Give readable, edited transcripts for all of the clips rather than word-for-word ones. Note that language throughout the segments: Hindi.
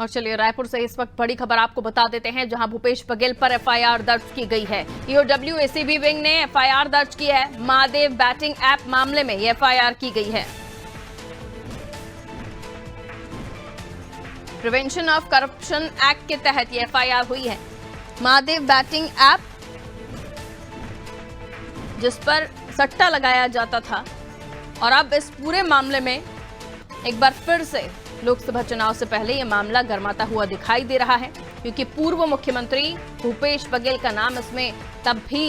और चलिए रायपुर से इस वक्त बड़ी खबर आपको बता देते हैं, जहां भूपेश बघेल पर एफआईआर दर्ज की गई है। ईओडब्ल्यू एसीबी विंग ने एफआईआर दर्ज की है। महादेव बैटिंग ऐप मामले में यह एफआईआर की गई है। प्रिवेंशन ऑफ करप्शन एक्ट के तहत यह एफआईआर हुई है। महादेव बैटिंग ऐप, जिस पर सट्टा लगाया जाता था, और अब इस पूरे मामले में एक बार फिर से लोकसभा चुनाव से पहले यह मामला गर्माता हुआ दिखाई दे रहा है, क्योंकि पूर्व मुख्यमंत्री भूपेश बघेल का नाम इसमें तब भी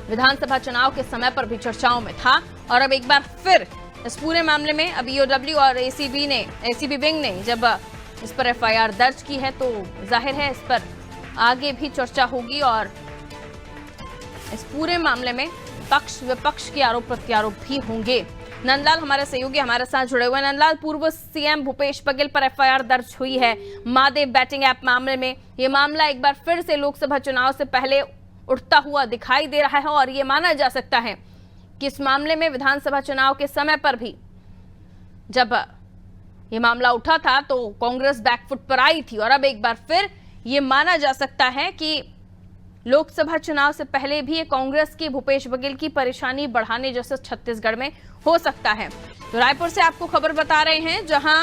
विधानसभा चुनाव के समय पर भी चर्चाओं में था। और अब एक बार फिर इस पूरे मामले में अब ईओडब्ल्यू और एसीबी विंग ने जब इस पर एफआईआर दर्ज की है, तो जाहिर है इस पर आगे भी चर्चा होगी और इस पूरे मामले में पक्ष विपक्ष के आरोप प्रत्यारोप भी होंगे। नंदलाल हमारे सहयोगी हमारे साथ जुड़े हुए हैं। नंदलाल, पूर्व सीएम भूपेश बघेल पर एफआईआर दर्ज हुई है महादेव बैटिंग ऐप मामले में। यह मामला एक बार फिर से लोकसभा चुनाव से पहले उठता हुआ दिखाई दे रहा है और यह माना जा सकता है कि इस मामले में विधानसभा चुनाव के समय पर भी जब यह मामला उठा था तो कांग्रेस बैकफुट पर आई थी, और अब एक बार फिर यह माना जा सकता है कि लोकसभा चुनाव से पहले भी कांग्रेस की भूपेश बघेल की परेशानी बढ़ाने जैसे छत्तीसगढ़ में हो सकता है। तो रायपुर से आपको खबर बता रहे हैं, जहां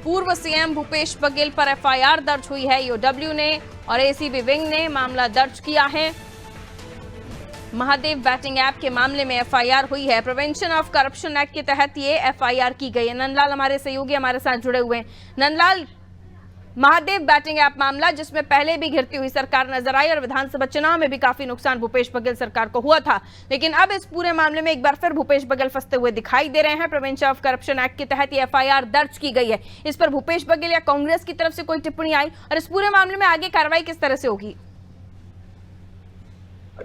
पूर्व सीएम भूपेश बघेल पर एफआईआर दर्ज हुई है। ईओडब्ल्यू ने और एसीबी विंग ने मामला दर्ज किया है। महादेव बैटिंग ऐप के मामले में एफआईआर हुई है। प्रिवेंशन ऑफ करप्शन एक्ट के तहत ये एफआईआर की गई है। नंदलाल हमारे सहयोगी हमारे साथ जुड़े हुए हैं। नंदलाल, महादेव बैटिंग ऐप मामला, जिसमें पहले भी घिरती हुई सरकार नजर आई और विधानसभा चुनाव में भी काफी नुकसान भूपेश बघेल सरकार को हुआ था, लेकिन अब इस पूरे मामले में एक बार फिर भूपेश बघेल फंसते हुए दिखाई दे रहे हैं। प्रिवेंशन ऑफ करप्शन एक्ट के तहत ये एफआईआर दर्ज की गई है। इस पर भूपेश बघेल या कांग्रेस की तरफ से कोई टिप्पणी आई, और इस पूरे मामले में आगे कार्रवाई किस तरह से होगी?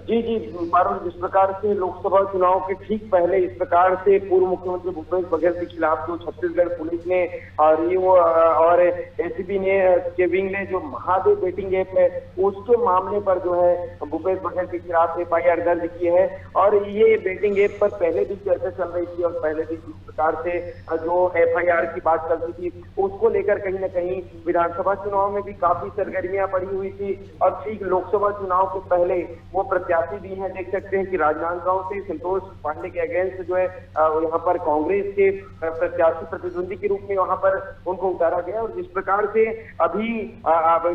जी पारुल, जिस प्रकार से लोकसभा चुनाव के ठीक पहले इस प्रकार से पूर्व मुख्यमंत्री भूपेश बघेल के खिलाफ जो छत्तीसगढ़ पुलिस ने और एसीबी ने के विंग ने जो महादेव बैटिंग ऐप है उसके मामले पर जो है भूपेश बघेल के खिलाफ एफआईआर दर्ज की है। और ये बैटिंग ऐप पर पहले भी चर्चा चल रही थी और पहले भी इस प्रकार से जो एफआईआर की बात चलती थी उसको लेकर कहीं ना कहीं विधानसभा चुनाव में भी काफी सरगर्मियां पड़ी हुई थी। और ठीक लोकसभा चुनाव के पहले वो प्रत्याशी भी हैं, देख सकते हैं कि राजनांदगांव से संतोष पांडे के अगेंस्ट जो है यहाँ पर कांग्रेस के प्रत्याशी प्रतिद्वंदी के रूप में वहां पर उनको उतारा गया। और जिस प्रकार से अभी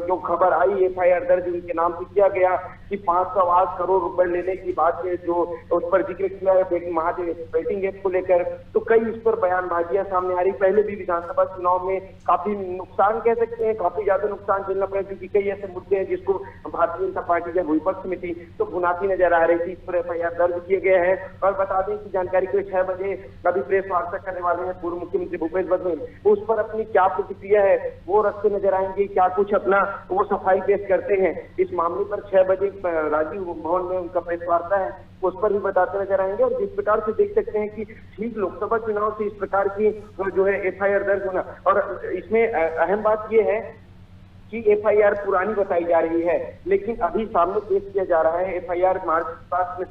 जो खबर आई एफआईआर दर्ज उनके नाम से किया गया कि 508 करोड़ रुपए लेने की बात है, जो उस पर जिक्र किया है महादेव बैटिंग ऐप को लेकर, तो कई इस पर बयानबाजियां सामने आ रही। पहले भी विधानसभा चुनाव में काफी नुकसान कह सकते हैं, काफी ज्यादा नुकसान झेलना पड़ा, क्योंकि कई ऐसे मुद्दे हैं जिसको भारतीय जनता पार्टी जब विपक्ष में थी तो भुनाती नजर आ रही थी। इस पर एफआईआर दर्ज किए गए हैं। और बता दें कि जानकारी को 6 बजे अभी प्रेस वार्ता करने वाले हैं पूर्व मुख्यमंत्री भूपेश बघेल, उस पर अपनी क्या प्रतिक्रिया है वो रखते नजर आएंगे, क्या कुछ अपना वो सफाई पेश करते हैं इस मामले पर। 6 बजे राजीव भवन में उनका प्रेस वार्ता है, उस पर भी बताते नजर आएंगे। और जिस प्रकार से देख सकते हैं कि ठीक लोकसभा चुनाव से इस प्रकार की जो है एफआईआर दर्ज होना, और इसमें अहम बात यह है कि एफआईआर पुरानी बताई जा रही है, लेकिन अभी सामने पेश किया जा रहा है। एफआईआर मार्च पास में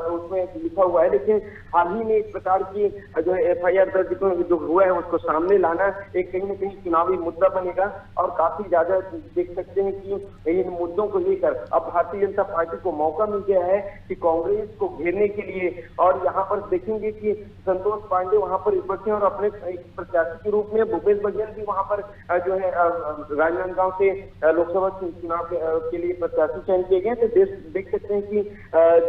उसमें लिखा हुआ है, लेकिन हाल ही में इस प्रकार की जो है एफआईआर दर्ज जो हुआ है उसको सामने लाना एक कहीं न कहीं चुनावी मुद्दा बनेगा। और काफी ज्यादा देख सकते हैं कि इन मुद्दों को लेकर अब भारतीय जनता पार्टी को मौका मिल गया है कि कांग्रेस को घेरने के लिए। और यहाँ पर देखेंगे कि संतोष पांडे वहां पर बचे और अपने प्रत्याशी के रूप में भूपेश बघेल भी वहां पर जो है राजनांदगांव से लोकसभा चुनाव के लिए प्रत्याशी चयन किए गए। तो देख सकते हैं कि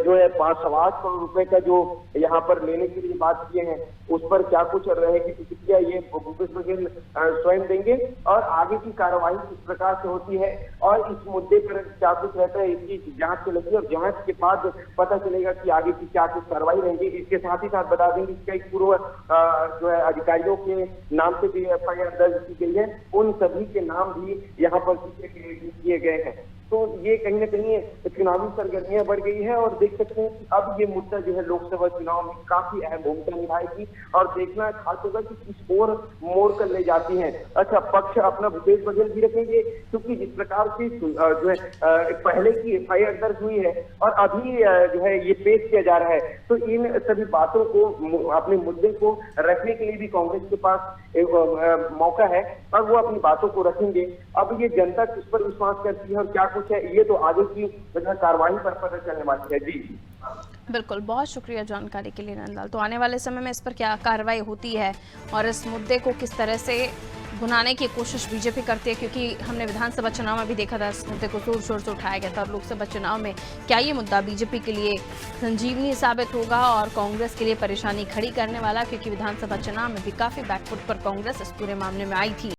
जो है 508 करोड़ रुपए का जो यहाँ पर लेने के लिए बात किए हैं उस पर क्या कुछ रहेगी प्रतिक्रिया ये भूपेश बघेल स्वयं देंगे। और आगे की कार्रवाई किस प्रकार से होती है और इस मुद्दे पर क्या कुछ रहता है इसकी जांच चलेगी, और जांच के बाद पता चलेगा कि आगे की क्या कुछ कार्रवाई रहेगी। इसके साथ ही साथ बता देंगे कि कई पूर्व जो है अधिकारियों के नाम से भी एफआईआर दर्ज की गई है, उन सभी के नाम भी यहाँ पर किए गए हैं। तो ये कहीं ना कहीं चुनावी सरगर्मियां बढ़ गई है और देख सकते हैं कि अब ये मुद्दा जो है लोकसभा चुनाव में काफी अहम भूमिका निभाएगी और देखना खास होगा कि किस ओर मोड़ कर ले जाती है। अच्छा, पक्ष अपना भूपेश बघेल भी रखेंगे क्योंकि जिस प्रकार से जो है पहले की FIR दर्ज हुई है और अभी जो है ये पेश किया जा रहा है, तो इन सभी बातों को अपने मुद्दे को रखने के लिए भी कांग्रेस के पास एक मौका है और वो अपनी बातों को रखेंगे। अब ये जनता किस पर विश्वास करती है और क्या कुछ है, ये तो आगे की कार्रवाई पर पता चलने वाली है। जी बिल्कुल, बहुत शुक्रिया जानकारी के लिए नंदलाल। तो आने वाले समय में इस पर क्या कार्रवाई होती है और इस मुद्दे को किस तरह से भुनाने की कोशिश बीजेपी करती है, क्योंकि हमने विधानसभा चुनाव में भी देखा था इस मुद्दे को जोर शोर से उठाया गया था और लोकसभा चुनाव में क्या ये मुद्दा बीजेपी के लिए संजीवनी साबित होगा और कांग्रेस के लिए परेशानी खड़ी करने वाला, क्योंकि विधानसभा चुनाव में भी काफी बैकफुट पर कांग्रेस इस पूरे मामले में आई थी।